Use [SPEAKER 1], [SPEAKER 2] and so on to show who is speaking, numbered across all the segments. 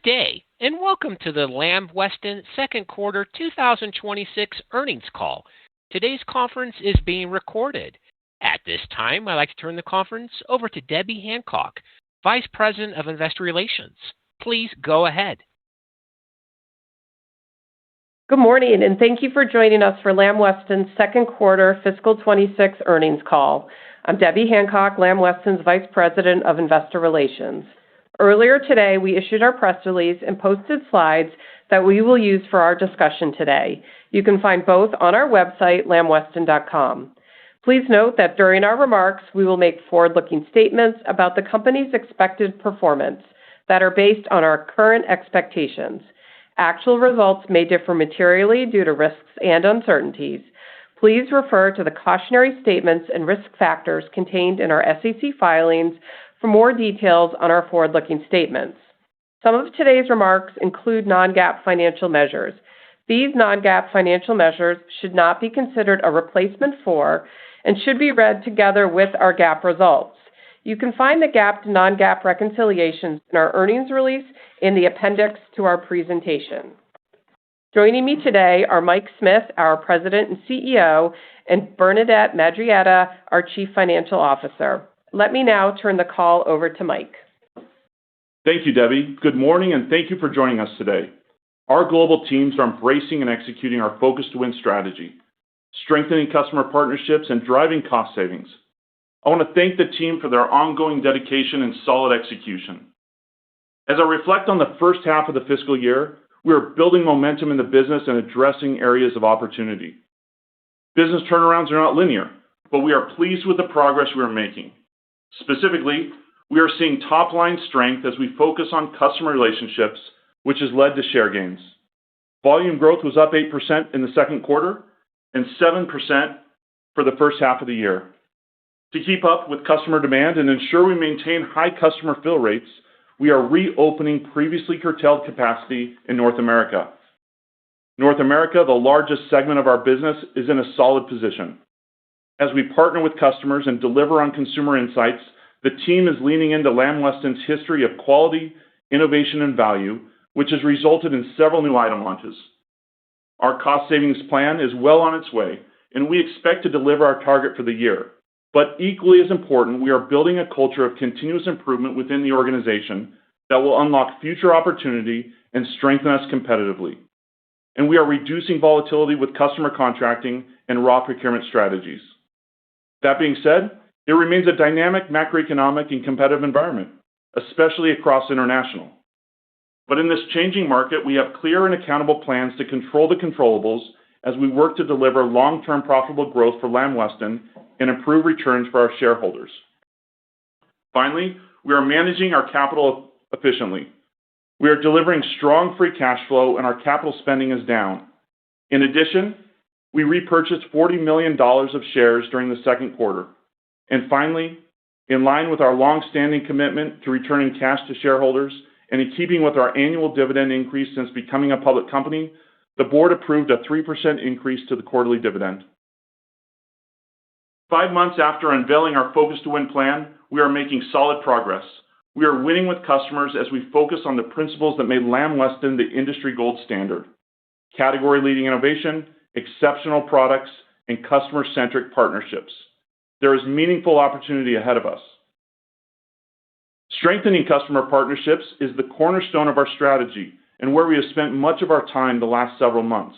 [SPEAKER 1] day, and welcome to the Lamb Weston second quarter 2026 earnings call. Today's conference is being recorded. At this time, I'd like to turn the conference over to Debbie Hancock, Vice President of Investor Relations. Please go ahead.
[SPEAKER 2] Good morning, and thank you for joining us for Lamb Weston's second quarter fiscal 26 earnings call. I'm Debbie Hancock, Lamb Weston's Vice President of Investor Relations. Earlier today, we issued our press release and posted slides that we will use for our discussion today. You can find both on our website, lambweston.com. Please note that during our remarks, we will make forward-looking statements about the company's expected performance that are based on our current expectations. Actual results may differ materially due to risks and uncertainties. Please refer to the cautionary statements and risk factors contained in our SEC filings for more details on our forward-looking statements. Some of today's remarks include non-GAAP financial measures. These non-GAAP financial measures should not be considered a replacement for and should be read together with our GAAP results. You can find the GAAP to non-GAAP reconciliations in our earnings release in the appendix to our presentation. Joining me today are Mike Smith, our President and CEO, and Bernadette Madarieta, our Chief Financial Officer. Let me now turn the call over to Mike.
[SPEAKER 3] Thank you, Debbie. Good morning, and thank you for joining us today. Our global teams are embracing and executing our Focus to Win strategy, strengthening customer partnerships and driving cost savings. I want to thank the team for their ongoing dedication and solid execution. As I reflect on the first half of the fiscal year, we are building momentum in the business and addressing areas of opportunity. Business turnarounds are not linear, but we are pleased with the progress we are making. Specifically, we are seeing top-line strength as we focus on customer relationships, which has led to share gains. Volume growth was up 8% in the second quarter and 7% for the first half of the year. To keep up with customer demand and ensure we maintain high customer fill rates, we are reopening previously curtailed capacity in North America. North America, the largest segment of our business, is in a solid position. As we partner with customers and deliver on consumer insights, the team is leaning into Lamb Weston's history of quality, innovation, and value, which has resulted in several new item launches. Our cost savings plan is well on its way, and we expect to deliver our target for the year. But equally as important, we are building a culture of continuous improvement within the organization that will unlock future opportunity and strengthen us competitively. And we are reducing volatility with customer contracting and raw procurement strategies. That being said, it remains a dynamic macroeconomic and competitive environment, especially across international. But in this changing market, we have clear and accountable plans to control the controllables as we work to deliver long-term profitable growth for Lamb Weston and improve returns for our shareholders. Finally, we are managing our capital efficiently. We are delivering strong free cash flow and our capital spending is down. In addition, we repurchased $40 million of shares during the second quarter. And finally, in line with our long-standing commitment to returning cash to shareholders and in keeping with our annual dividend increase since becoming a public company, the board approved a 3% increase to the quarterly dividend. 5 months after unveiling our Focus to Win plan, we are making solid progress. We are winning with customers as we focus on the principles that made Lamb Weston the industry gold standard: category-leading innovation, exceptional products, and customer-centric partnerships. There is meaningful opportunity ahead of us. Strengthening customer partnerships is the cornerstone of our strategy and where we have spent much of our time the last several months.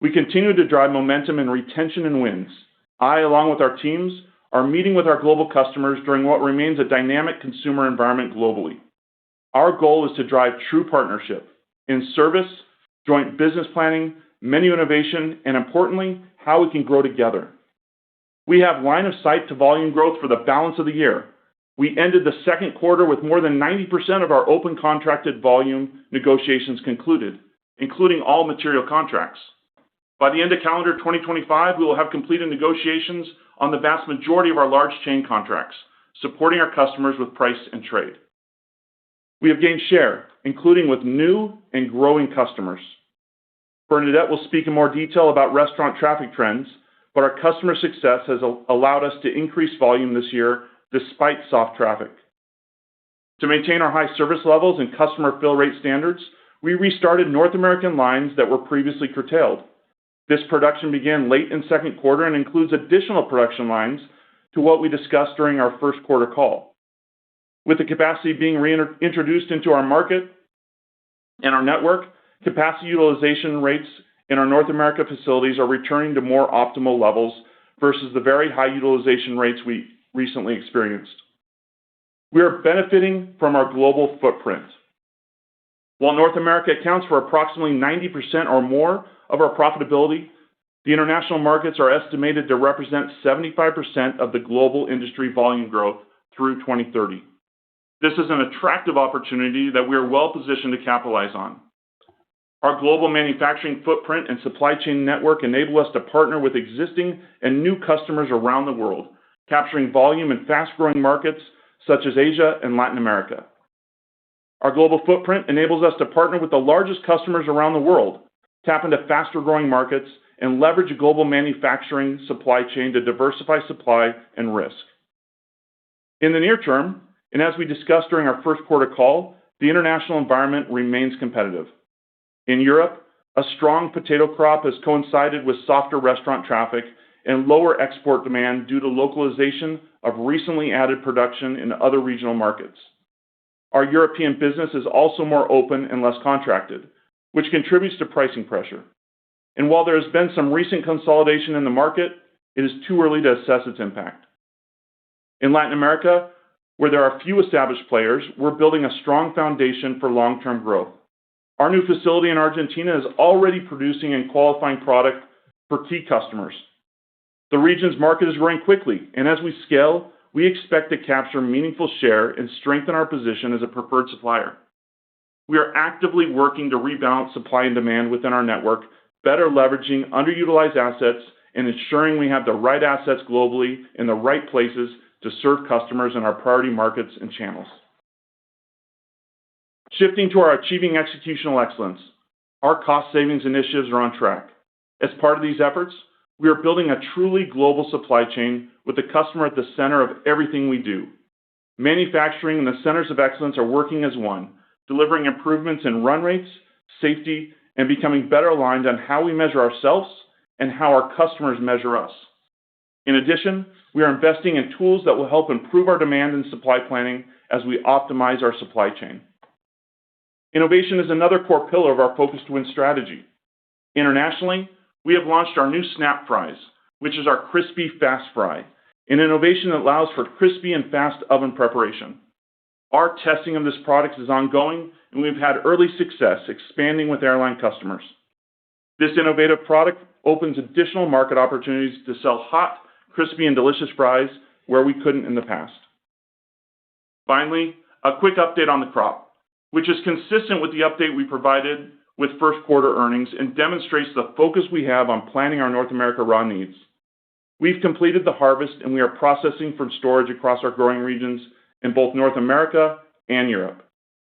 [SPEAKER 3] We continue to drive momentum in retention and wins. I, along with our teams, are meeting with our global customers during what remains a dynamic consumer environment globally. Our goal is to drive true partnership in service, joint business planning, menu innovation, and importantly, how we can grow together. We have line of sight to volume growth for the balance of the year. We ended the second quarter with more than 90% of our open contracted volume negotiations concluded, including all material contracts. By the end of calendar 2025, we will have completed negotiations on the vast majority of our large chain contracts, supporting our customers with price and trade. We have gained share, including with new and growing customers. Bernadette will speak in more detail about restaurant traffic trends, but our customer success has allowed us to increase volume this year despite soft traffic. To maintain our high service levels and customer fill rate standards, we restarted North American lines that were previously curtailed. This production began late in second quarter and includes additional production lines to what we discussed during our first quarter call. With the capacity being reintroduced into our market and our network, capacity utilization rates in our North America facilities are returning to more optimal levels versus the very high utilization rates we recently experienced. We are benefiting from our global footprint. While North America accounts for approximately 90% or more of our profitability, the international markets are estimated to represent 75% of the global industry volume growth through 2030. This is an attractive opportunity that we are well positioned to capitalize on. Our global manufacturing footprint and supply chain network enable us to partner with existing and new customers around the world, capturing volume in fast-growing markets such as Asia and Latin America. Our global footprint enables us to partner with the largest customers around the world, tap into faster-growing markets, and leverage a global manufacturing supply chain to diversify supply and risk. In the near term, and as we discussed during our first quarter call, the international environment remains competitive. In Europe, a strong potato crop has coincided with softer restaurant traffic and lower export demand due to localization of recently added production in other regional markets. Our European business is also more open and less contracted, which contributes to pricing pressure. And while there has been some recent consolidation in the market, it is too early to assess its impact. In Latin America, where there are few established players, we're building a strong foundation for long-term growth. Our new facility in Argentina is already producing and qualifying product for key customers. The region's market is growing quickly, and as we scale, we expect to capture meaningful share and strengthen our position as a preferred supplier. We are actively working to rebalance supply and demand within our network, better leveraging underutilized assets and ensuring we have the right assets globally in the right places to serve customers in our priority markets and channels. Shifting to our Achieving Executional Excellence, our cost savings initiatives are on track. As part of these efforts, we are building a truly global supply chain with the customer at the center of everything we do. Manufacturing and the centers of excellence are working as one, delivering improvements in run rates, safety, and becoming better aligned on how we measure ourselves and how our customers measure us. In addition, we are investing in tools that will help improve our demand and supply planning as we optimize our supply chain. Innovation is another core pillar of our Focus to Win strategy. Internationally, we have launched our new Snap Fries, which is our crispy fast fry, an innovation that allows for crispy and fast oven preparation. Our testing of this product is ongoing, and we've had early success expanding with airline customers. This innovative product opens additional market opportunities to sell hot, crispy, and delicious fries where we couldn't in the past. Finally, a quick update on the crop, which is consistent with the update we provided with first quarter earnings and demonstrates the focus we have on planning our North America raw needs. We've completed the harvest and we are processing from storage across our growing regions in both North America and Europe.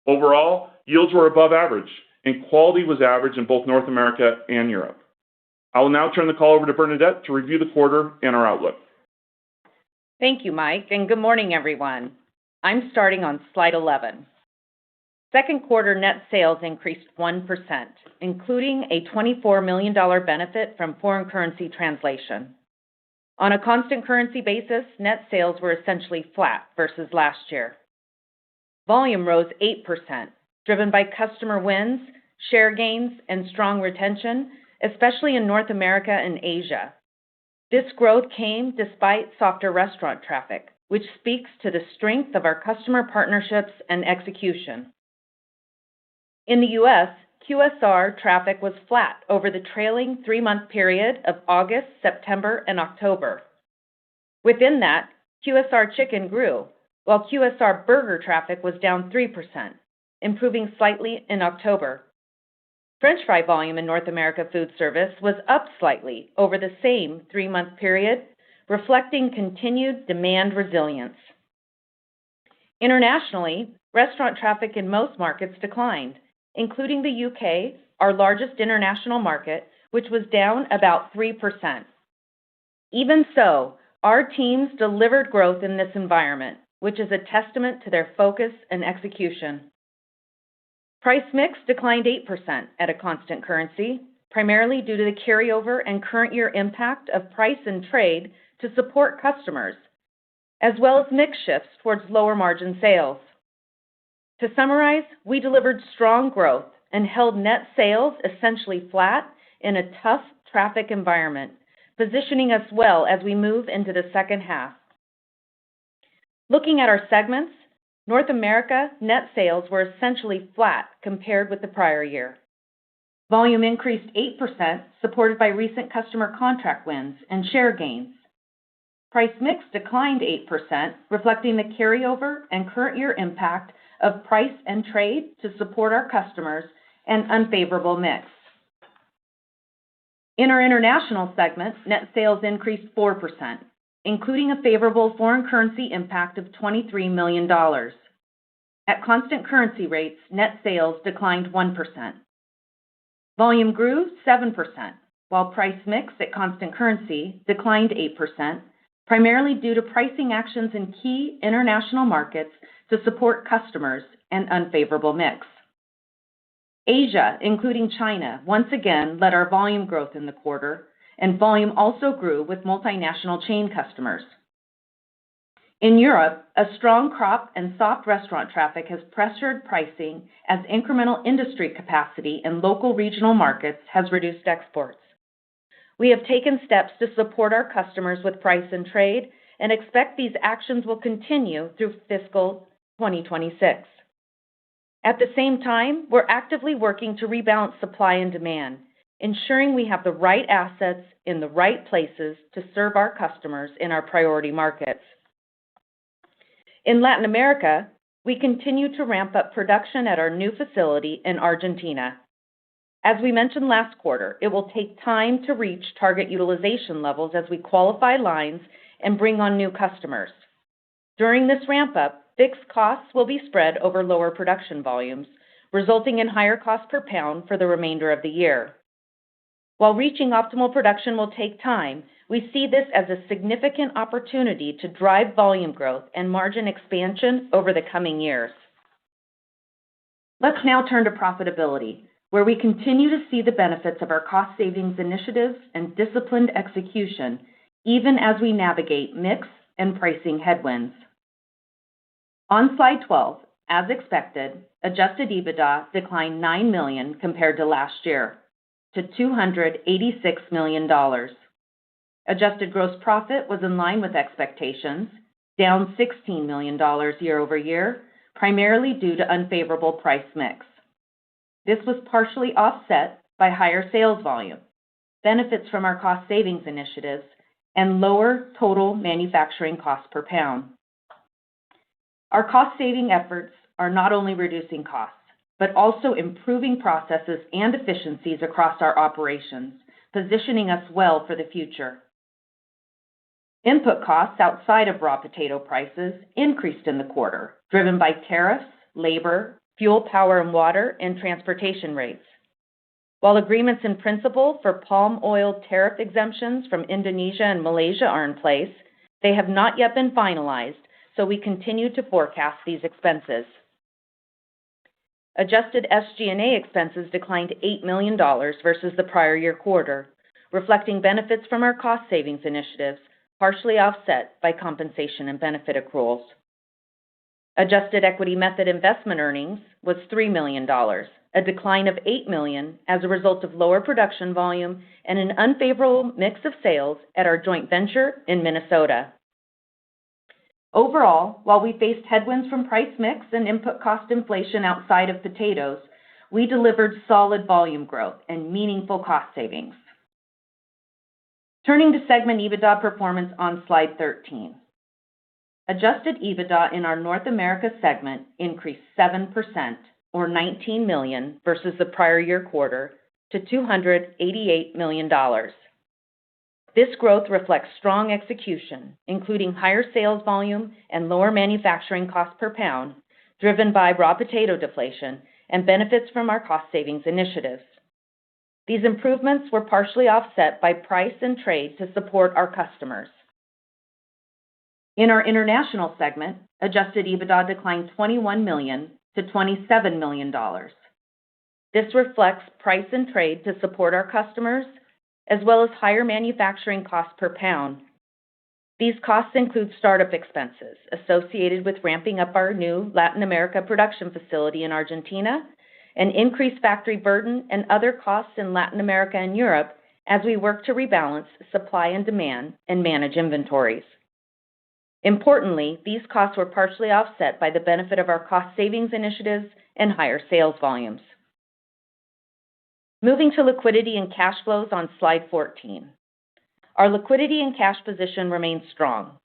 [SPEAKER 3] Overall, yields were above average and quality was average in both North America and Europe. I will now turn the call over to Bernadette to review the quarter and our outlook.
[SPEAKER 4] Thank you, Mike, and good morning, everyone. I'm starting on slide 11. Second quarter net sales increased 1%, including a $24 million benefit from foreign currency translation. On a constant currency basis, net sales were essentially flat versus last year. Volume rose 8%, driven by customer wins, share gains, and strong retention, especially in North America and Asia. This growth came despite softer restaurant traffic, which speaks to the strength of our customer partnerships and execution. In the U.S., QSR traffic was flat over the trailing 3-month period of August, September, and October. Within that, QSR chicken grew, while QSR burger traffic was down 3%, improving slightly in October. French fry volume in North America food service was up slightly over the same 3-month period, reflecting continued demand resilience. Internationally, restaurant traffic in most markets declined, including the UK, our largest international market, which was down about 3%. Even so, our teams delivered growth in this environment, which is a testament to their focus and execution. Price mix declined 8% at a constant currency, primarily due to the carryover and current year impact of price and trade to support customers, as well as mix shifts towards lower margin sales. To summarize, we delivered strong growth and held net sales essentially flat in a tough traffic environment, positioning us well as we move into the second half. Looking at our segments, North America net sales were essentially flat compared with the prior year. Volume increased 8%, supported by recent customer contract wins and share gains. Price mix declined 8%, reflecting the carryover and current year impact of price and trade to support our customers and unfavorable mix. In our international segment, net sales increased 4%, including a favorable foreign currency impact of $23 million. At constant currency rates, net sales declined 1%. Volume grew 7%, while price mix at constant currency declined 8%, primarily due to pricing actions in key international markets to support customers and unfavorable mix. Asia, including China, once again led our volume growth in the quarter, and volume also grew with multinational chain customers. In Europe, a strong crop and soft restaurant traffic has pressured pricing as incremental industry capacity in local regional markets has reduced exports. We have taken steps to support our customers with price and trade and expect these actions will continue through fiscal 2026. At the same time, we're actively working to rebalance supply and demand, ensuring we have the right assets in the right places to serve our customers in our priority markets. In Latin America, we continue to ramp up production at our new facility in Argentina. As we mentioned last quarter, it will take time to reach target utilization levels as we qualify lines and bring on new customers. During this ramp-up, fixed costs will be spread over lower production volumes, resulting in higher cost per pound for the remainder of the year. While reaching optimal production will take time, we see this as a significant opportunity to drive volume growth and margin expansion over the coming years. Let's now turn to profitability, where we continue to see the benefits of our cost savings initiatives and disciplined execution, even as we navigate mix and pricing headwinds. On slide 12, as expected, adjusted EBITDA declined $9 million compared to last year, to $286 million. Adjusted gross profit was in line with expectations, down $16 million year over year, primarily due to unfavorable price mix. This was partially offset by higher sales volume, benefits from our cost savings initiatives, and lower total manufacturing cost per pound. Our cost-saving efforts are not only reducing costs, but also improving processes and efficiencies across our operations, positioning us well for the future. Input costs outside of raw potato prices increased in the quarter, driven by tariffs, labor, fuel, power and water, and transportation rates. While agreements in principle for palm oil tariff exemptions from Indonesia and Malaysia are in place, they have not yet been finalized, so we continue to forecast these expenses. Adjusted SG&A expenses declined $8 million versus the prior year quarter, reflecting benefits from our cost savings initiatives, partially offset by compensation and benefit accruals. Adjusted equity method investment earnings was $3 million, a decline of $8 million as a result of lower production volume and an unfavorable mix of sales at our joint venture in Minnesota. Overall, while we faced headwinds from price mix and input cost inflation outside of potatoes, we delivered solid volume growth and meaningful cost savings. Turning to segment EBITDA performance on slide 13. Adjusted EBITDA in our North America segment increased 7%, or $19 million, versus the prior year quarter to $288 million. This growth reflects strong execution, including higher sales volume and lower manufacturing cost per pound, driven by raw potato deflation and benefits from our cost savings initiatives. These improvements were partially offset by price and trade to support our customers. In our international segment, adjusted EBITDA declined $21 million to $27 million. This reflects price and trade to support our customers, as well as higher manufacturing costs per pound. These costs include startup expenses associated with ramping up our new Latin America production facility in Argentina, and increased factory burden and other costs in Latin America and Europe as we work to rebalance supply and demand and manage inventories. Importantly, these costs were partially offset by the benefit of our cost savings initiatives and higher sales volumes. Moving to liquidity and cash flows on slide 14. Our liquidity and cash position remains strong.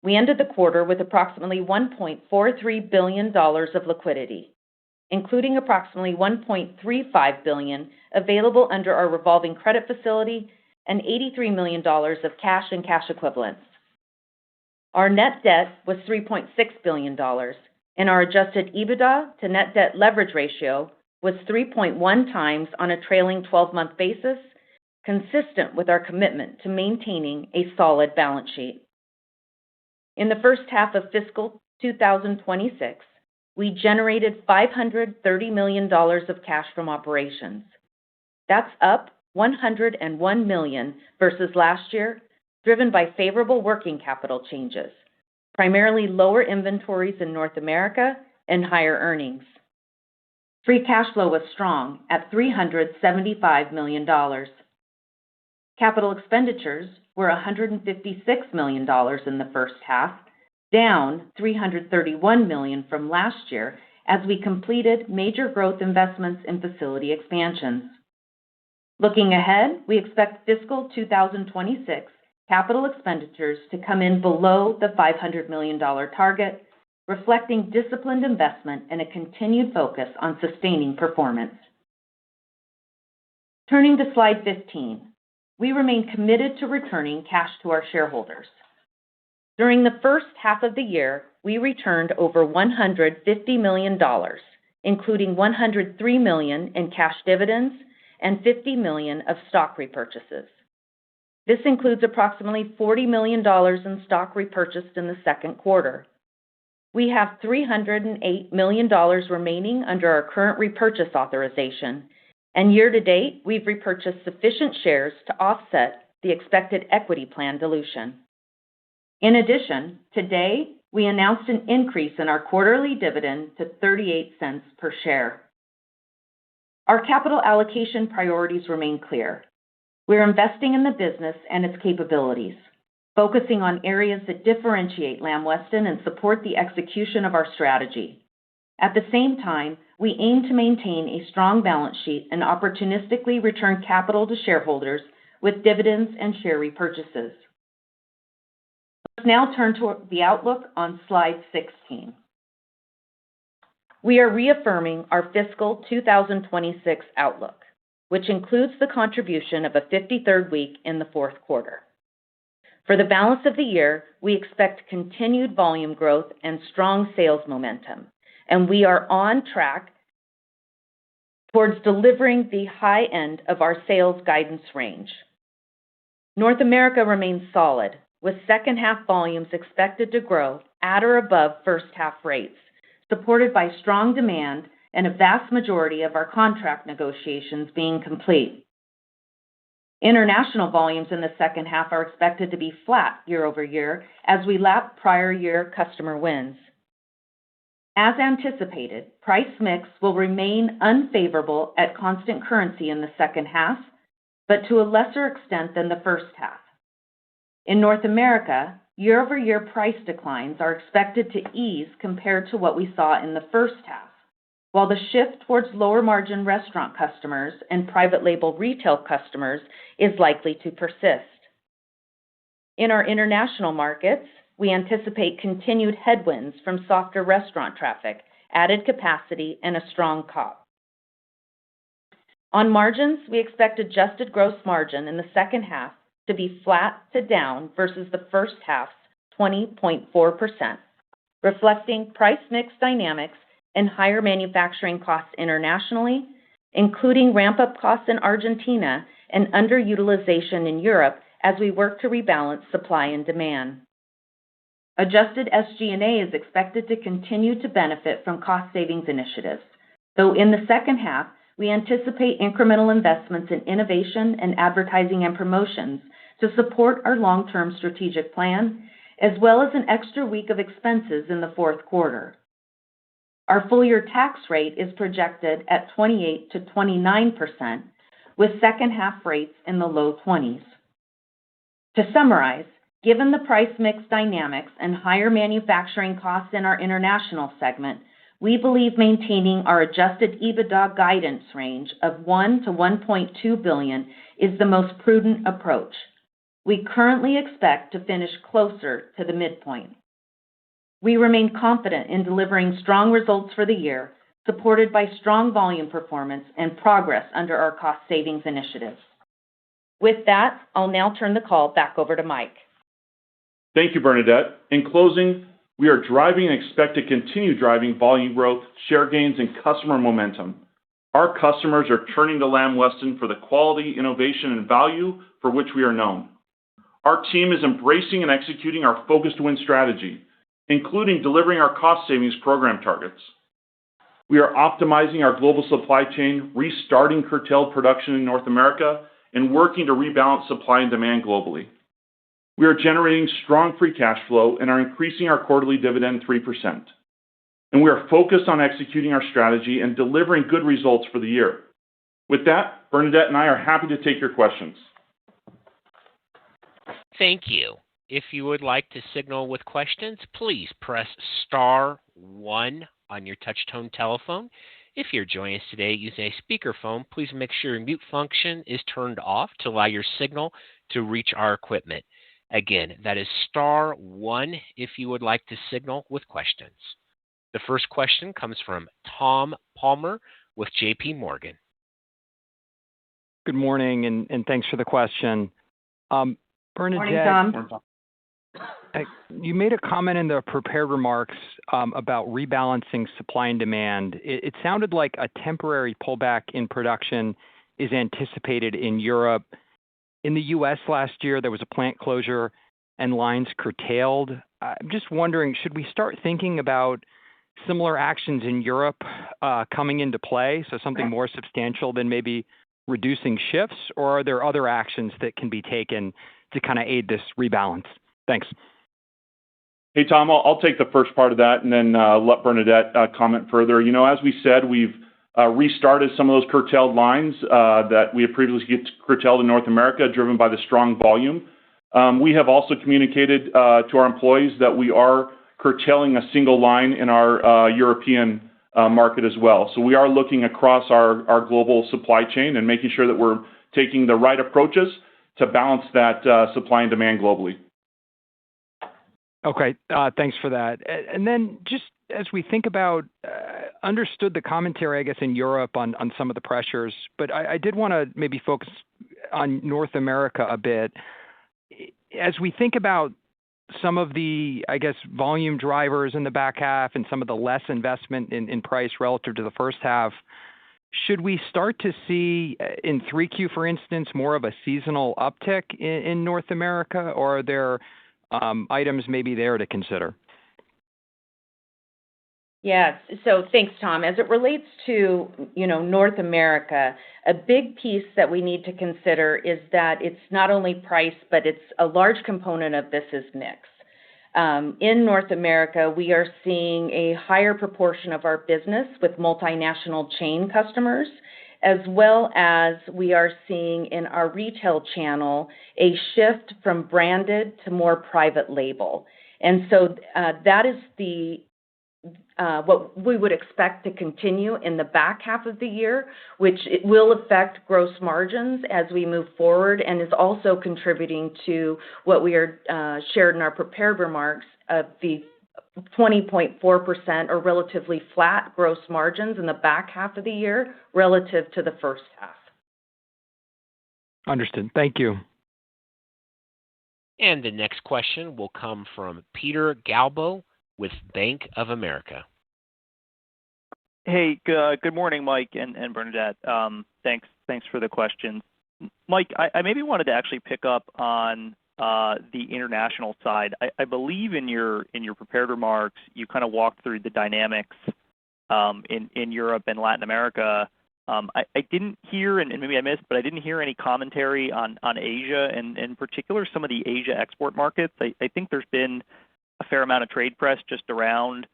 [SPEAKER 4] We ended the quarter with approximately $1.43 billion of liquidity, including approximately $1.35 billion available under our revolving credit facility and $83 million of cash and cash equivalents. Our net debt was $3.6 billion, and our adjusted EBITDA to net debt leverage ratio was 3.1 times on a trailing 12-month basis, consistent with our commitment to maintaining a solid balance sheet. In the first half of fiscal 2026, we generated $530 million of cash from operations. That's up $101 million versus last year, driven by favorable working capital changes, primarily lower inventories in North America and higher earnings. Free cash flow was strong at $375 million. Capital expenditures were $156 million in the first half, down $331 million from last year as we completed major growth investments in facility expansions. Looking ahead, we expect fiscal 2026 capital expenditures to come in below the $500 million target, reflecting disciplined investment and a continued focus on sustaining performance. Turning to slide 15, we remain committed to returning cash to our shareholders. During the first half of the year, we returned over $150 million, including $103 million in cash dividends and $50 million of stock repurchases. This includes approximately $40 million in stock repurchased in the second quarter. We have $308 million remaining under our current repurchase authorization, and year-to-date, we've repurchased sufficient shares to offset the expected equity plan dilution. In addition, today, we announced an increase in our quarterly dividend to 38 cents per share. Our capital allocation priorities remain clear. We're investing in the business and its capabilities, focusing on areas that differentiate Lamb Weston and support the execution of our strategy. At the same time, we aim to maintain a strong balance sheet and opportunistically return capital to shareholders with dividends and share repurchases. Let's now turn to the outlook on slide 16. We are reaffirming our fiscal 2026 outlook, which includes the contribution of a 53rd week in the fourth quarter. For the balance of the year, we expect continued volume growth and strong sales momentum, and we are on track towards delivering the high end of our sales guidance range. North America remains solid, with second-half volumes expected to grow at or above first-half rates, supported by strong demand and a vast majority of our contract negotiations being complete. International volumes in the second half are expected to be flat year-over-year as we lap prior year customer wins. As anticipated, price mix will remain unfavorable at constant currency in the second half, but to a lesser extent than the first half. In North America, year-over-year price declines are expected to ease compared to what we saw in the first half, while the shift towards lower-margin restaurant customers and private label retail customers is likely to persist. In our international markets, we anticipate continued headwinds from softer restaurant traffic, added capacity, and a strong comp. On margins, we expect adjusted gross margin in the second half to be flat to down versus the first half's 20.4%, reflecting price mix dynamics and higher manufacturing costs internationally, including ramp-up costs in Argentina and underutilization in Europe as we work to rebalance supply and demand. Adjusted SG&A is expected to continue to benefit from cost savings initiatives, though in the second half, we anticipate incremental investments in innovation and advertising and promotions to support our long-term strategic plan, as well as an extra week of expenses in the fourth quarter. Our full-year tax rate is projected at 28 to 29%, with second half rates in the low 20s. To summarize, given the price mix dynamics and higher manufacturing costs in our international segment, we believe maintaining our adjusted EBITDA guidance range of $1 to $1.2 billion is the most prudent approach. We currently expect to finish closer to the midpoint. We remain confident in delivering strong results for the year, supported by strong volume performance and progress under our cost savings initiatives. With that, I'll now turn the call back over to Mike.
[SPEAKER 3] Thank you, Bernadette. In closing, we are driving and expect to continue driving volume growth, share gains, and customer momentum. Our customers are turning to Lamb Weston for the quality, innovation, and value for which we are known. Our team is embracing and executing our Focus to Win strategy, including delivering our cost savings program targets. We are optimizing our global supply chain, restarting curtailed production in North America, and working to rebalance supply and demand globally. We are generating strong free cash flow and are increasing our quarterly dividend 3%. And we are focused on executing our strategy and delivering good results for the year. With that, Bernadette and I are happy to take your questions.
[SPEAKER 1] Thank you. If you would like to signal with questions, please press star 1 on your touch-tone telephone. If you're joining us today using a speakerphone, please make sure your mute function is turned off to allow your signal to reach our equipment. Again, that is star 1 if you would like to signal with questions. The first question comes from Tom Palmer with J.P. Morgan.
[SPEAKER 5] Good morning, and thanks for the question. Bernadette,
[SPEAKER 4] Morning, Tom.
[SPEAKER 5] You made a comment in the prepared remarks about rebalancing supply and demand. It sounded like a temporary pullback in production is anticipated in Europe. In the U.S. last year, there was a plant closure and lines curtailed. I'm just wondering, should we start thinking about similar actions in Europe coming into play, so something more substantial than maybe reducing shifts, or are there other actions that can be taken to kind of aid this rebalance? Thanks.
[SPEAKER 3] Hey, Tom, I'll take the first part of that and then let Bernadette comment further. You know, as we said, we've restarted some of those curtailed lines that we had previously curtailed in North America, driven by the strong volume. We have also communicated to our employees that we are curtailing a single line in our European market as well. So we are looking across our global supply chain and making sure that we're taking the right approaches to balance that supply and demand globally.
[SPEAKER 5] Okay, thanks for that. And then just as we think about, understood the commentary, I guess, in Europe on some of the pressures, but I did want to maybe focus on North America a bit. As we think about some of the, I guess, volume drivers in the back half and some of the less investment in price relative to the first half, should we start to see in 3Q, for instance, more of a seasonal uptick in North America, or are there items maybe there to consider?
[SPEAKER 4] Yeah, so thanks, Tom. As it relates to, North America, a big piece that we need to consider is that it's not only price, but it's a large component of this is mix. In North America, we are seeing a higher proportion of our business with multinational chain customers, as well as we are seeing in our retail channel a shift from branded to more private label. And so that is what we would expect to continue in the back half of the year, which it will affect gross margins as we move forward and is also contributing to what we are shared in our prepared remarks of the 20.4% or relatively flat gross margins in the back half of the year relative to the first half.
[SPEAKER 5] Understood. Thank you.
[SPEAKER 1] And the next question will come from Peter Galbo with Bank of America.
[SPEAKER 6] Hey, good morning, Mike and Bernadette. Thanks for the questions. Mike, I maybe wanted to actually pick up on the international side. I believe in your prepared remarks, you kind of walked through the dynamics in Europe and Latin America. I didn't hear, and maybe I missed, but I didn't hear any commentary on Asia and in particular some of the Asia export markets. I think there's been a fair amount of trade press just around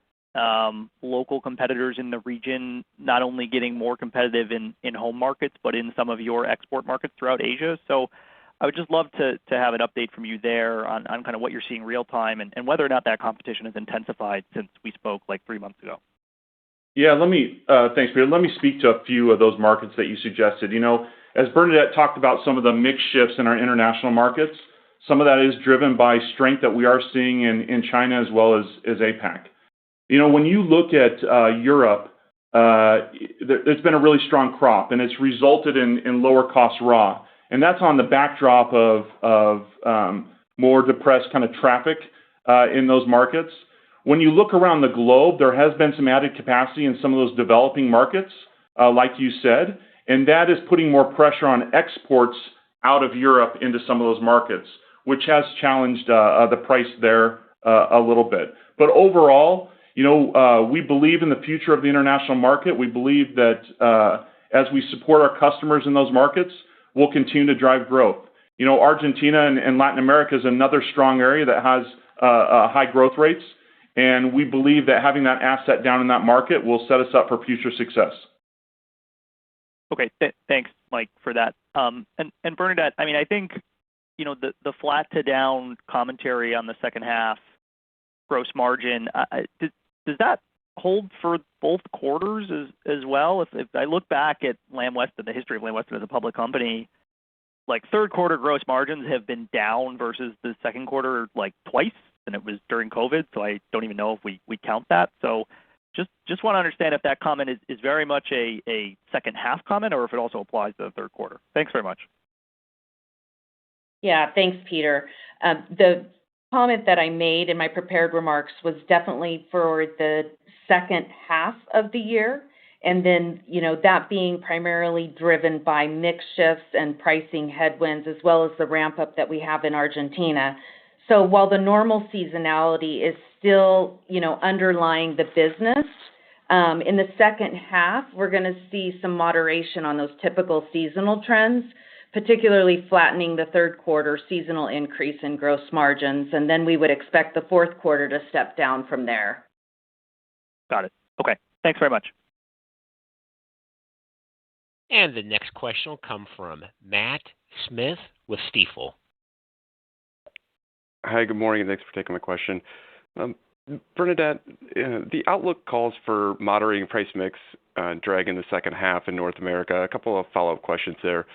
[SPEAKER 6] local competitors in the region, not only getting more competitive in home markets, but in some of your export markets throughout Asia. So I would just love to have an update from you there on kind of what you're seeing real time and whether or not that competition has intensified since we spoke like 3 months ago.
[SPEAKER 3] Yeah, thanks, Peter. Let me speak to a few of those markets that you suggested. As Bernadette talked about some of the mix shifts in our international markets, some of that is driven by strength that we are seeing in China as well as APAC. When you look at Europe, there's been a really strong crop, and it's resulted in lower cost raw. And that's on the backdrop of more depressed kind of traffic in those markets. When you look around the globe, there has been some added capacity in some of those developing markets, like you said, and that is putting more pressure on exports out of Europe into some of those markets, which has challenged the price there a little bit. But overall, we believe in the future of the international market. We believe that as we support our customers in those markets, we'll continue to drive growth. Argentina and Latin America is another strong area that has high growth rates, and we believe that having that asset down in that market will set us up for future success.
[SPEAKER 6] Okay, thanks, Mike, for that. And Bernadette, I think the flat to down commentary on the second half gross margin, does that hold for both quarters as well? If I look back at Lamb Weston, the history of Lamb Weston as a public company, like third quarter gross margins have been down versus the second quarter like twice, and it was during COVID, so I don't even know if we count that. So just want to understand if that comment is very much a second half comment or if it also applies to the third quarter. Thanks very much.
[SPEAKER 4] Yeah, thanks, Peter. The comment that I made in my prepared remarks was definitely for the second half of the year. And then, that being primarily driven by mix shifts and pricing headwinds, as well as the ramp up that we have in Argentina. So while the normal seasonality is still, underlying the business, in the second half, we're going to see some moderation on those typical seasonal trends, particularly flattening the third quarter seasonal increase in gross margins. And then we would expect the fourth quarter to step down from there.
[SPEAKER 6] Got it. Okay. Thanks very much.
[SPEAKER 1] And the next question will come from Matt Smith with Stifel.
[SPEAKER 7] Hi, good morning, and thanks for taking my question. Bernadette, the outlook calls for moderating price mix drag in the second half in North America. A couple of follow-up questions there.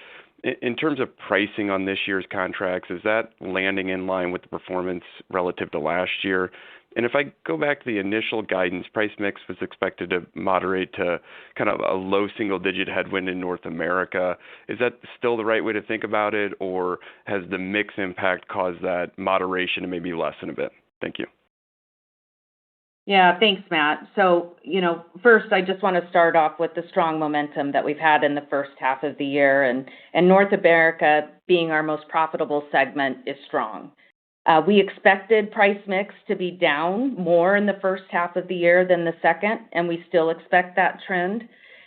[SPEAKER 7] In terms of pricing on this year's contracts, is that landing in line with the performance relative to last year? And if I go back to the initial guidance, price mix was expected to moderate to kind of a low single-digit headwind in North America. Is that still the right way to think about it, or has the mix impact caused that moderation to maybe lessen a bit? Thank you.
[SPEAKER 4] Yeah, thanks, Matt. So, first, I just want to start off with the strong momentum that we've had in the first half of the year, and North America, being our most profitable segment, is strong. We expected price mix to be down more in the first half of the year than the second, and we still expect that trend.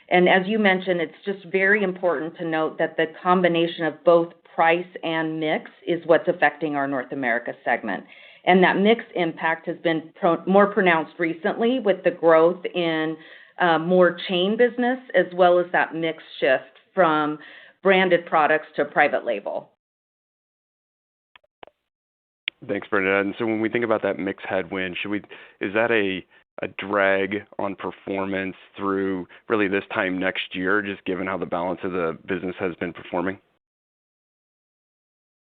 [SPEAKER 4] And as you mentioned, it's just very important to note that the combination of both price and mix is what's affecting our North America segment. And that mix impact has been more pronounced recently with the growth in more chain business, as well as that mix shift from branded products to private label.
[SPEAKER 7] Thanks, Bernadette. And so when we think about that mix headwind, is that a drag on performance through really this time next year, just given how the balance of the business has been performing?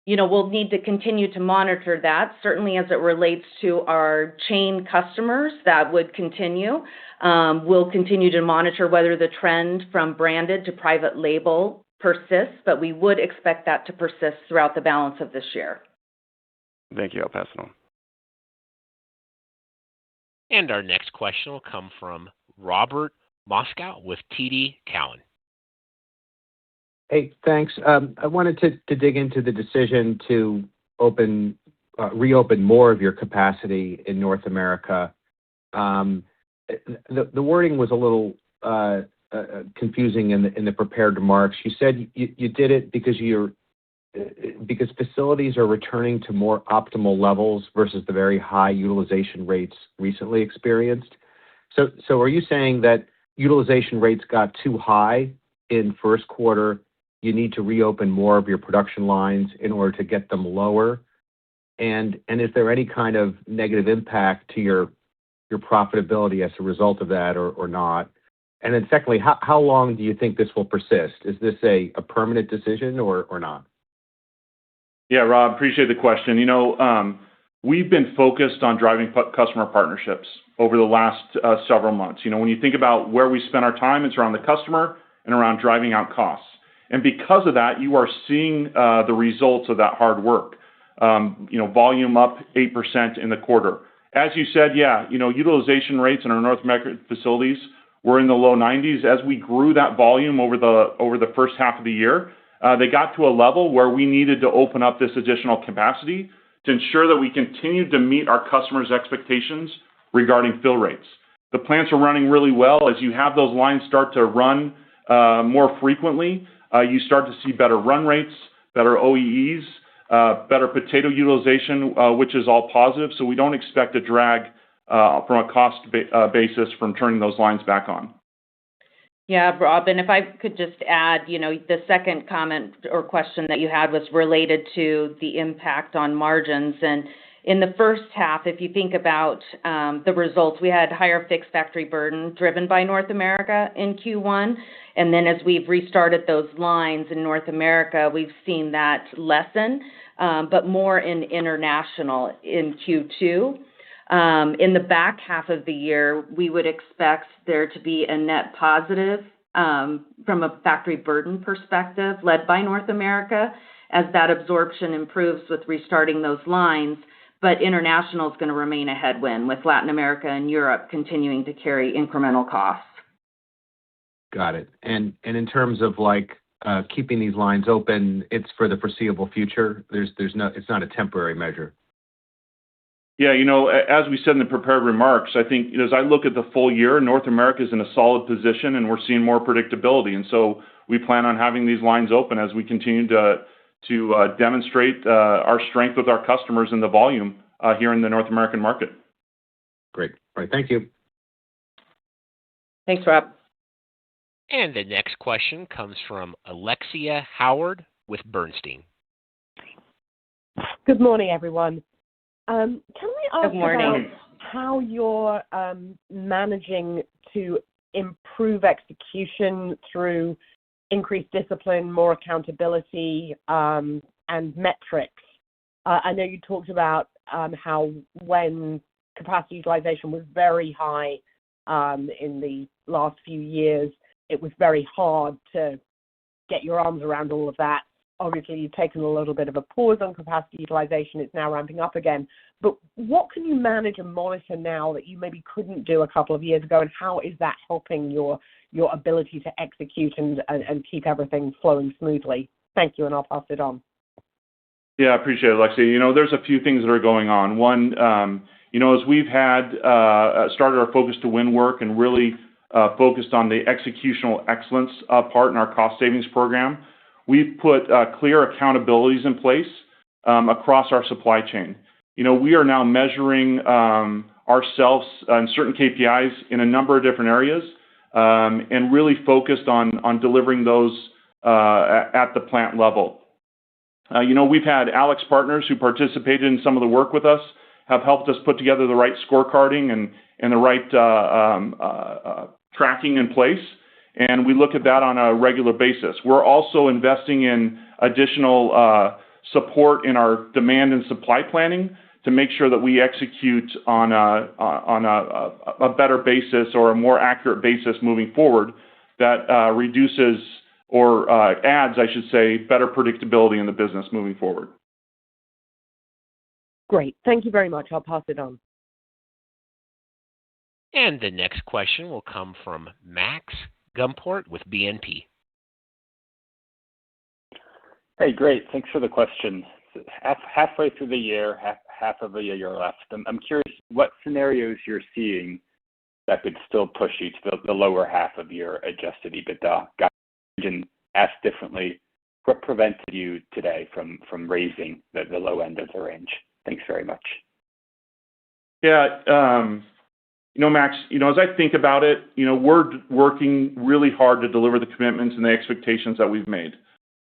[SPEAKER 4] We'll need to continue to monitor that. Certainly as it relates to our chain customers, that would continue. We'll continue to monitor whether the trend from branded to private label persists, but we would expect that to persist throughout the balance of this year.
[SPEAKER 7] Thank you. I'll pass it on.
[SPEAKER 1] And our next question will come from Robert Moskow with TD Cowen.
[SPEAKER 8] Hey, thanks. I wanted to dig into the decision to reopen more of your capacity in North America. The wording was a little confusing in the prepared remarks. You said you did it because facilities are returning to more optimal levels versus the very high utilization rates recently experienced. So are you saying that utilization rates got too high in first quarter? You need to reopen more of your production lines in order to get them lower? And is there any kind of negative impact to your profitability as a result of that or not? And then secondly, how long do you think this will persist? Is this a permanent decision or not?
[SPEAKER 3] Yeah, Rob, appreciate the question. We've been focused on driving customer partnerships over the last several months. When you think about where we spend our time, it's around the customer and around driving out costs. And because of that, you are seeing the results of that hard work. Volume up 8% in the quarter. As you said, utilization rates in our North American facilities were in the low 90s. As we grew that volume over the first half of the year, they got to a level where we needed to open up this additional capacity to ensure that we continued to meet our customers' expectations regarding fill rates. The plants are running really well. As you have those lines start to run more frequently, you start to see better run rates, better OEEs, better potato utilization, which is all positive. So we don't expect a drag from a cost basis from turning those lines back on.
[SPEAKER 4] Yeah, Rob, and if I could just add, the second comment or question that you had was related to the impact on margins. And in the first half, if you think about the results, we had higher fixed factory burden driven by North America in Q1. And then as we've restarted those lines in North America, we've seen that lessen, but more in international in Q2. In the back half of the year, we would expect there to be a net positive from a factory burden perspective led by North America as that absorption improves with restarting those lines. But international is going to remain a headwind with Latin America and Europe continuing to carry incremental costs.
[SPEAKER 8] Got it. And in terms of keeping these lines open, it's for the foreseeable future. It's not a temporary measure.
[SPEAKER 3] Yeah, as we said in the prepared remarks, I think as I look at the full year, North America is in a solid position and we're seeing more predictability. And so we plan on having these lines open as we continue to demonstrate our strength with our customers and the volume here in the North American market.
[SPEAKER 8] Great. All right. Thank you.
[SPEAKER 4] Thanks, Rob.
[SPEAKER 1] And the next question comes from Alexia Howard with Bernstein.
[SPEAKER 9] Good morning, everyone. Can I ask about how you're managing to improve execution through increased discipline, more accountability, and metrics? I know you talked about how when capacity utilization was very high in the last few years, it was very hard to get your arms around all of that. Obviously, you've taken a little bit of a pause on capacity utilization. It's now ramping up again. But what can you manage and monitor now that you maybe couldn't do a couple of years ago, and how is that helping your ability to execute and keep everything flowing smoothly? Thank you, and I'll pass it on.
[SPEAKER 3] Yeah, I appreciate it, Alexia. There's a few things that are going on. One, as we've started our Focus to Win work and really focused on the executional excellence part in our cost savings program, we've put clear accountabilities in place across our supply chain. We are now measuring ourselves on certain KPIs in a number of different areas and really focused on delivering those at the plant level. We've had Alex partners who participated in some of the work with us, have helped us put together the right scorecarding and the right tracking in place. And we look at that on a regular basis. We're also investing in additional support in our demand and supply planning to make sure that we execute on a better basis or a more accurate basis moving forward that reduces or adds, I should say, better predictability in the business moving forward.
[SPEAKER 9] Great. Thank you very much. I'll pass it on.
[SPEAKER 1] And the next question will come from Max Gumport with BNP.
[SPEAKER 10] Hey, great. Thanks for the question. halfway through the year, half of the year left. I'm curious what scenarios you're seeing that could still push you to the lower half of your adjusted EBITDA guidance. And asked differently, what prevented you today from raising the low end of the range? Thanks very much.
[SPEAKER 3] Yeah, Max, as I think about it, we're working really hard to deliver the commitments and the expectations that we've made.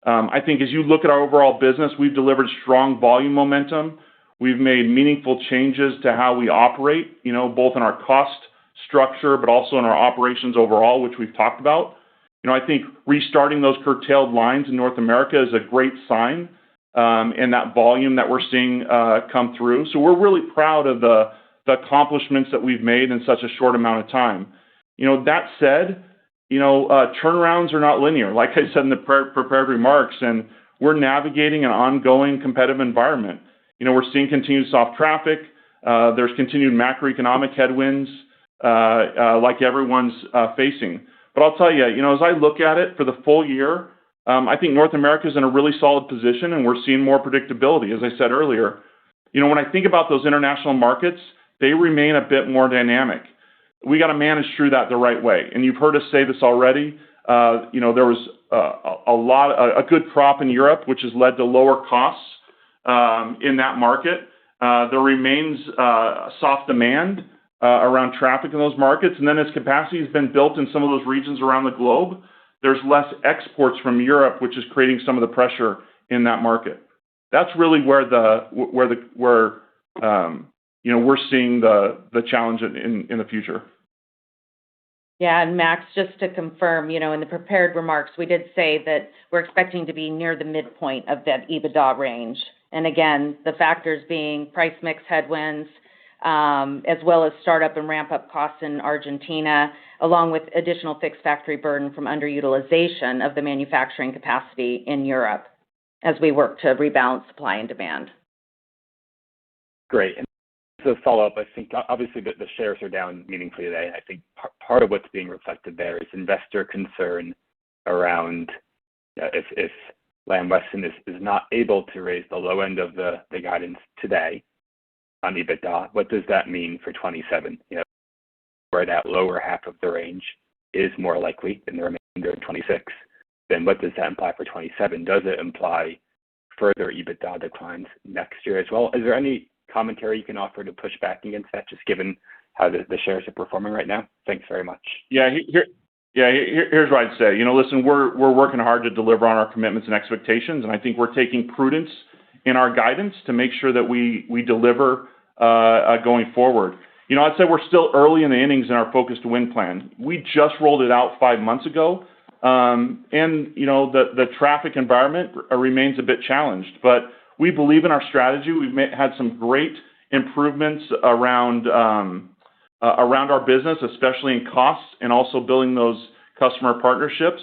[SPEAKER 3] I think as you look at our overall business, we've delivered strong volume momentum. We've made meaningful changes to how we operate, both in our cost structure, but also in our operations overall, which we've talked about. I think restarting those curtailed lines in North America is a great sign, in that volume that we're seeing come through. So we're really proud of the accomplishments that we've made in such a short amount of time. That said, turnarounds are not linear, like I said in the prepared remarks, and we're navigating an ongoing competitive environment. We're seeing continued soft traffic. There's continued macroeconomic headwinds, like everyone's facing. But I'll tell you, as I look at it for the full year, I think North America is in a really solid position, and we're seeing more predictability, as I said earlier. When I think about those international markets, they remain a bit more dynamic. We got to manage through that the right way. And you've heard us say this already. There was a good crop in Europe, which has led to lower costs in that market. There remains soft demand around traffic in those markets. And then as capacity has been built in some of those regions around the globe, there's less exports from Europe, which is creating some of the pressure in that market. That's really where we're seeing the challenge in the future.
[SPEAKER 4] Yeah, and Max, just to confirm, in the prepared remarks, we did say that we're expecting to be near the midpoint of that EBITDA range. And again, the factors being price mix headwinds, as well as startup and ramp-up costs in Argentina, along with additional fixed factory burden from underutilization of the manufacturing capacity in Europe as we work to rebalance supply and demand.
[SPEAKER 10] Great. And to follow up, I think obviously the shares are down meaningfully today. I think part of what's being reflected there is investor concern around if Lamb Weston is not able to raise the low end of the guidance today on EBITDA, what does that mean for 27? Where that lower half of the range is more likely in the remainder of 26, then what does that imply for 27? Does it imply further EBITDA declines next year as well? Is there any commentary you can offer to push back against that, just given how the shares are performing right now? Thanks very much.
[SPEAKER 3] Here's what I'd say. Listen, we're working hard to deliver on our commitments and expectations, and I think we're taking prudence in our guidance to make sure that we deliver going forward. I'd say we're still early in the innings in our Focus to Win plan. We just rolled it out 5 months ago, and the traffic environment remains a bit challenged. But we believe in our strategy. We've had some great improvements around our business, especially in costs and also building those customer partnerships.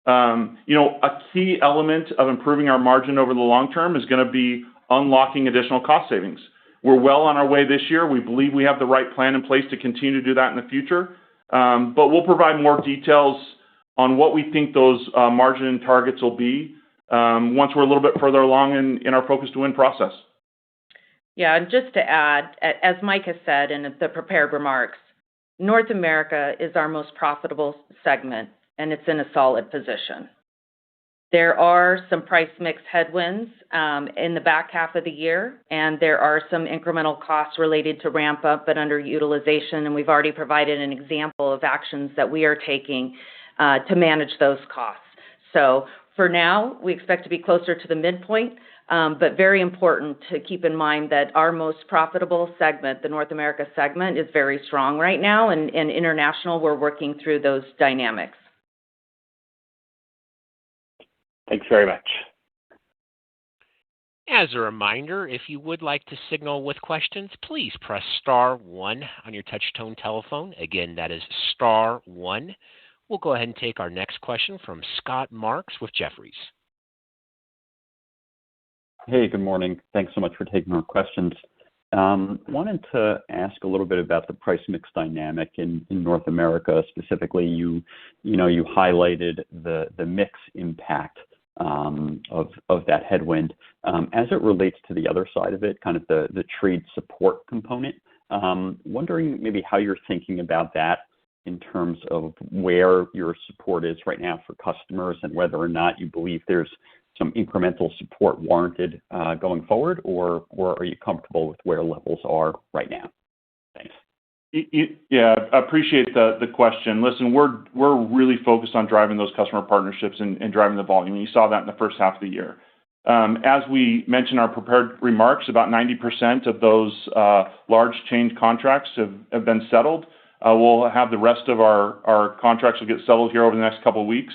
[SPEAKER 3] A key element of improving our margin over the long term is going to be unlocking additional cost savings. We're well on our way this year. We believe we have the right plan in place to continue to do that in the future. But we'll provide more details on what we think those margin targets will be once we're a little bit further along in our Focus to Win process.
[SPEAKER 4] Yeah, and just to add, as Mike has said in the prepared remarks, North America is our most profitable segment, and it's in a solid position. There are some price mix headwinds in the back half of the year, and there are some incremental costs related to ramp up and underutilization, and we've already provided an example of actions that we are taking to manage those costs. So for now, we expect to be closer to the midpoint, but very important to keep in mind that our most profitable segment, the North America segment, is very strong right now, and in international, we're working through those dynamics.
[SPEAKER 10] Thanks very much.
[SPEAKER 1] As a reminder, if you would like to signal with questions, please press star 1 on your touch-tone telephone. Again, that is star 1. We'll go ahead and take our next question from Scott Marks with Jefferies.
[SPEAKER 11] Hey, good morning. Thanks so much for taking our questions. Wanted to ask a little bit about the price mix dynamic in North America. Specifically, you highlighted the mix impact of that headwind. As it relates to the other side of it, kind of the trade support component, wondering maybe how you're thinking about that in terms of where your support is right now for customers and whether or not you believe there's some incremental support warranted going forward, or are you comfortable with where levels are right now? Thanks.
[SPEAKER 3] Yeah, I appreciate the question. Listen, we're really focused on driving those customer partnerships and driving the volume. You saw that in the first half of the year. As we mentioned in our prepared remarks, about 90% of those large change contracts have been settled. We'll have the rest of our contracts will get settled here over the next couple of weeks.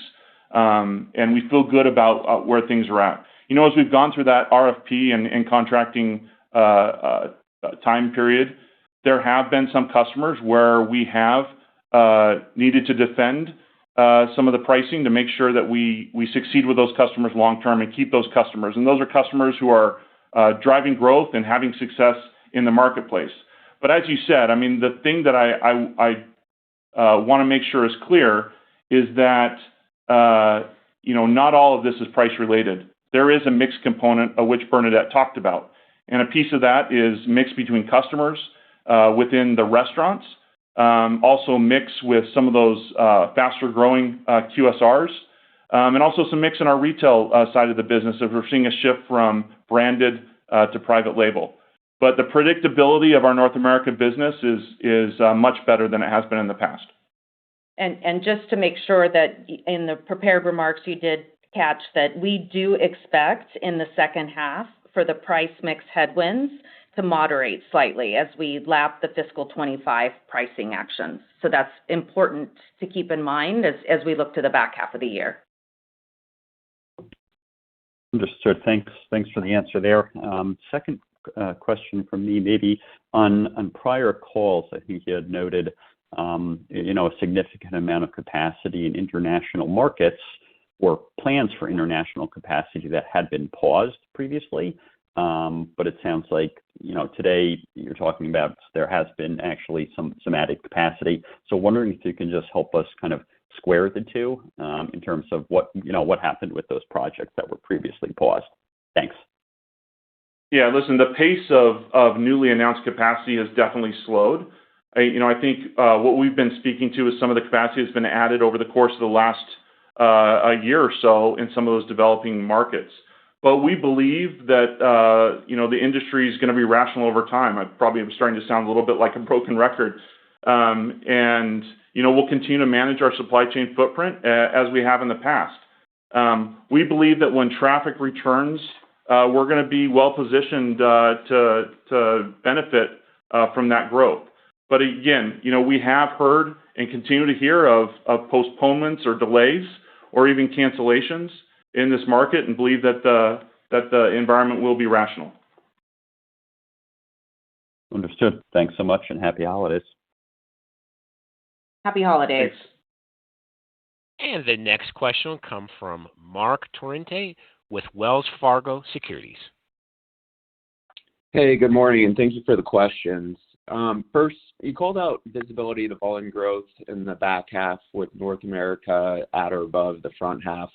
[SPEAKER 3] And we feel good about where things are at. You know, as we've gone through that RFP and contracting time period, there have been some customers where we have needed to defend some of the pricing to make sure that we succeed with those customers long term and keep those customers. And those are customers who are driving growth and having success in the marketplace. But as you said, I mean, the thing that I want to make sure is clear is that not all of this is price related. There is a mixed component of which Bernadette talked about, and a piece of that is mix between customers within the restaurants, also mix with some of those faster growing QSRs, and also some mix in our retail side of the business as we're seeing a shift from branded to private label. But the predictability of our North America business is much better than it has been in the past.
[SPEAKER 4] And just to make sure that in the prepared remarks you did catch that we do expect in the second half for the price mix headwinds to moderate slightly as we lap the fiscal 25 pricing actions. So that's important to keep in mind as we look to the back half of the year.
[SPEAKER 11] Understood. Thanks for the answer there. Second question from me, maybe on prior calls, I think you had noted a significant amount of capacity in international markets or plans for international capacity that had been paused previously. But it sounds like, today you're talking about there has been actually some added capacity. So wondering if you can just help us kind of square the two in terms of what happened with those projects that were previously paused. Thanks.
[SPEAKER 3] Yeah, listen, the pace of newly announced capacity has definitely slowed. I think what we've been speaking to is some of the capacity that's been added over the course of the last a year or so in some of those developing markets. But we believe that, the industry is going to be rational over time. I probably am starting to sound a little bit like a broken record. We'll continue to manage our supply chain footprint as we have in the past. We believe that when traffic returns, we're going to be well positioned to benefit from that growth. But again, we have heard and continue to hear of postponements or delays or even cancellations in this market, and believe that the environment will be rational.
[SPEAKER 11] Understood. Thanks so much, and happy holidays.
[SPEAKER 4] Happy holidays.
[SPEAKER 3] Thanks.
[SPEAKER 1] And the next question will come from Marc Torrente with Wells Fargo Securities.
[SPEAKER 12] Hey, good morning, and thank you for the questions. First, you called out visibility to volume growth in the back half with North America at or above the front half.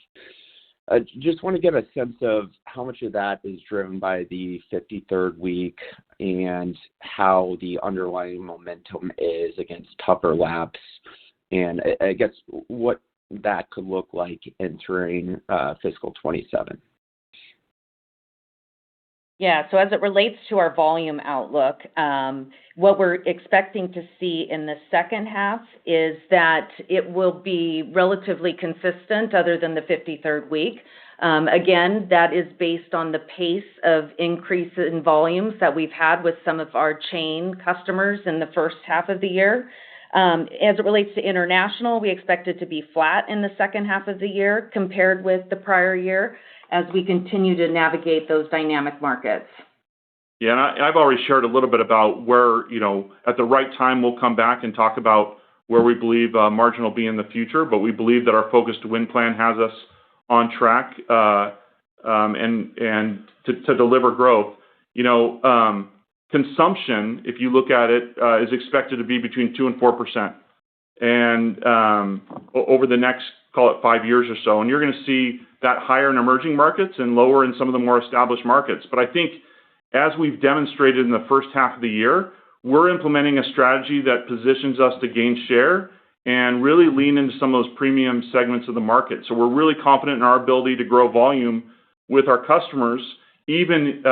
[SPEAKER 12] I just want to get a sense of how much of that is driven by the 53rd week and how the underlying momentum is against tougher laps, and I guess what that could look like entering fiscal 27.
[SPEAKER 4] Yeah, so as it relates to our volume outlook, what we're expecting to see in the second half is that it will be relatively consistent other than the 53rd week. Again, that is based on the pace of increase in volumes that we've had with some of our chain customers in the first half of the year. As it relates to international, we expect it to be flat in the second half of the year compared with the prior year, as we continue to navigate those dynamic markets.
[SPEAKER 3] Yeah, and I've already shared a little bit about where, at the right time, we'll come back and talk about where we believe margin will be in the future, but we believe that our Focus to Win plan has us on track and to deliver growth. Consumption, if you look at it, is expected to be between 2 and 4%. And over the next, call it 5 years or so, and you're going to see that higher in emerging markets and lower in some of the more established markets. But I think as we've demonstrated in the first half of the year, we're implementing a strategy that positions us to gain share and really lean into some of those premium segments of the market. So we're really confident in our ability to grow volume with our customers, even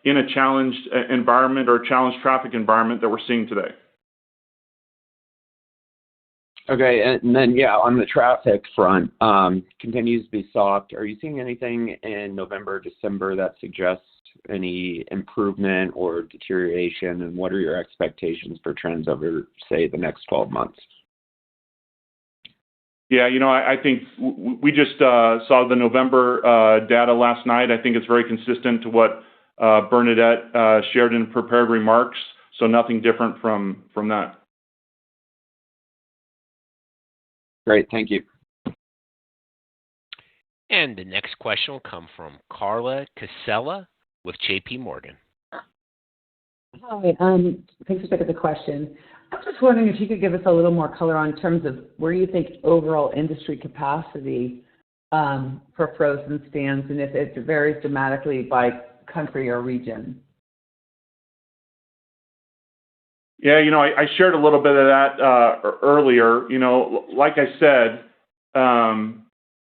[SPEAKER 3] in a challenged environment or challenged traffic environment that we're seeing today.
[SPEAKER 12] Okay, and then, yeah, on the traffic front, continues to be soft. Are you seeing anything in November, December that suggests any improvement or deterioration, and what are your expectations for trends over, say, the next 12 months?
[SPEAKER 3] Yeah, I think we just saw the November data last night. I think it's very consistent to what Bernadette shared in prepared remarks, so nothing different from that.
[SPEAKER 12] Great, thank you.
[SPEAKER 1] And the next question will come from Carla Casella with JP Morgan.
[SPEAKER 13] Hi, thanks for taking the question. I was just wondering if you could give us a little more color on terms of where you think overall industry capacity for frozen stands, and if it varies dramatically by country or region.
[SPEAKER 3] Yeah, I shared a little bit of that earlier. Like I said,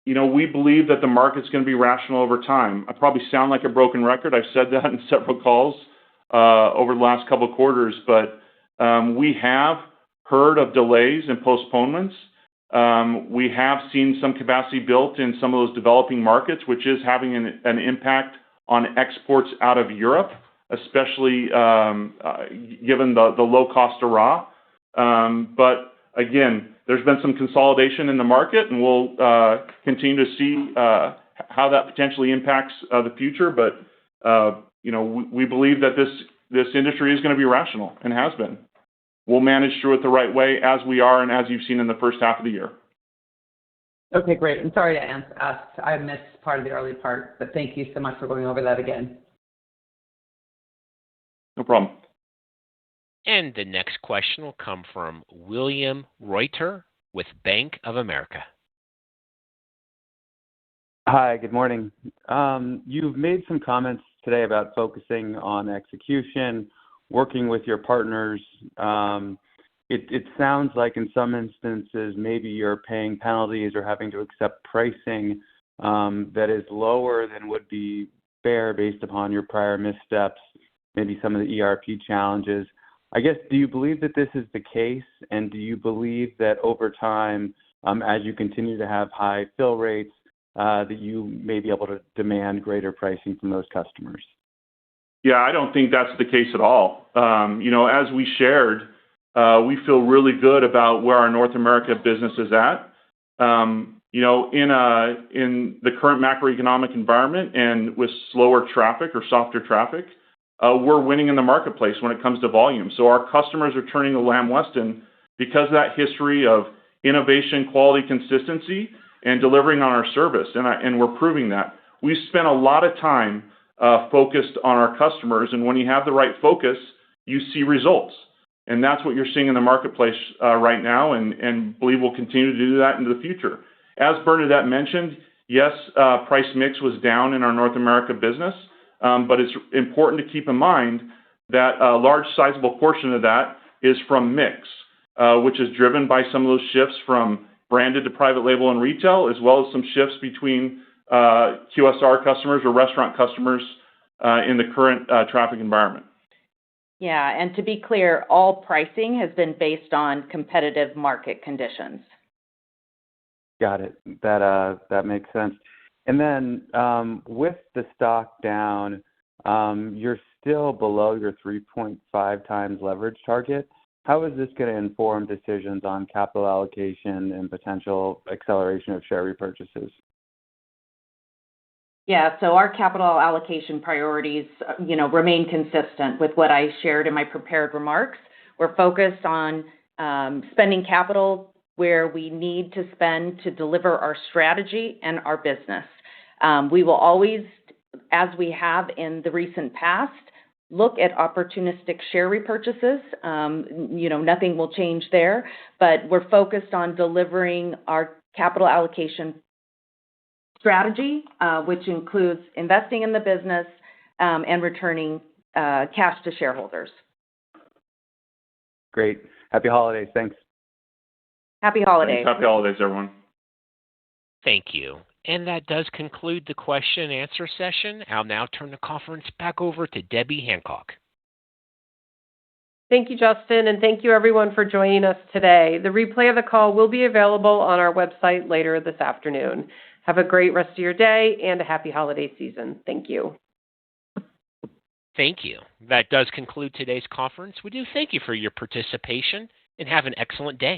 [SPEAKER 3] we believe that the market's going to be rational over time. I probably sound like a broken record. I've said that in several calls over the last couple of quarters, but we have heard of delays and postponements. We have seen some capacity built in some of those developing markets, which is having an impact on exports out of Europe, especially given the low cost of raw. But again, there's been some consolidation in the market, and we'll continue to see how that potentially impacts the future. But we believe that this industry is going to be rational and has been. We'll manage through it the right way, as we are and as you've seen in the first half of the year.
[SPEAKER 13] Okay, great. And sorry to ask, I missed part of the early part, but thank you so much for going over that again.
[SPEAKER 3] No problem.
[SPEAKER 1] And the next question will come from William Reuter with Bank of America.
[SPEAKER 14] Hi, good morning. You've made some comments today about focusing on execution, working with your partners. It sounds like in some instances maybe you're paying penalties or having to accept pricing that is lower than would be fair based upon your prior missteps, maybe some of the ERP challenges. I guess, do you believe that this is the case, and do you believe that over time, as you continue to have high fill rates, that you may be able to demand greater pricing from those customers?
[SPEAKER 3] Yeah, I don't think that's the case at all. As we shared, we feel really good about where our North America business is at. In the current macroeconomic environment and with slower traffic or softer traffic, we're winning in the marketplace when it comes to volume. So our customers are turning to Lamb Weston because of that history of innovation, quality, consistency, and delivering on our service, and we're proving that. We've spent a lot of time focused on our customers, and when you have the right focus, you see results. And that's what you're seeing in the marketplace right now, and believe we'll continue to do that into the future. As Bernadette mentioned, yes, price mix was down in our North America business, but it's important to keep in mind that a large sizable portion of that is from mix, which is driven by some of those shifts from branded to private label and retail, as well as some shifts between QSR customers or restaurant customers in the current traffic environment.
[SPEAKER 4] Yeah, and to be clear, all pricing has been based on competitive market conditions.
[SPEAKER 14] Got it. That makes sense. And then with the stock down, you're still below your 3.5 times leverage target. How is this going to inform decisions on capital allocation and potential acceleration of share repurchases?
[SPEAKER 4] Yeah, so our capital allocation priorities, remain consistent with what I shared in my prepared remarks. We're focused on spending capital where we need to spend to deliver our strategy and our business. We will always, as we have in the recent past, look at opportunistic share repurchases. Nothing will change there, but we're focused on delivering our capital allocation strategy, which includes investing in the business and returning cash to shareholders.
[SPEAKER 14] Great. Happy holidays. Thanks.
[SPEAKER 4] Happy holidays.
[SPEAKER 3] Thanks. Happy holidays, everyone.
[SPEAKER 1] Thank you. And that does conclude the question and answer session. I'll now turn the conference back over to Debbie Hancock.
[SPEAKER 2] Thank you, Justin, and thank you everyone for joining us today. The replay of the call will be available on our website later this afternoon. Have a great rest of your day and a happy holiday season. Thank you.
[SPEAKER 1] Thank you. That does conclude today's conference. We do thank you for your participation and have an excellent day.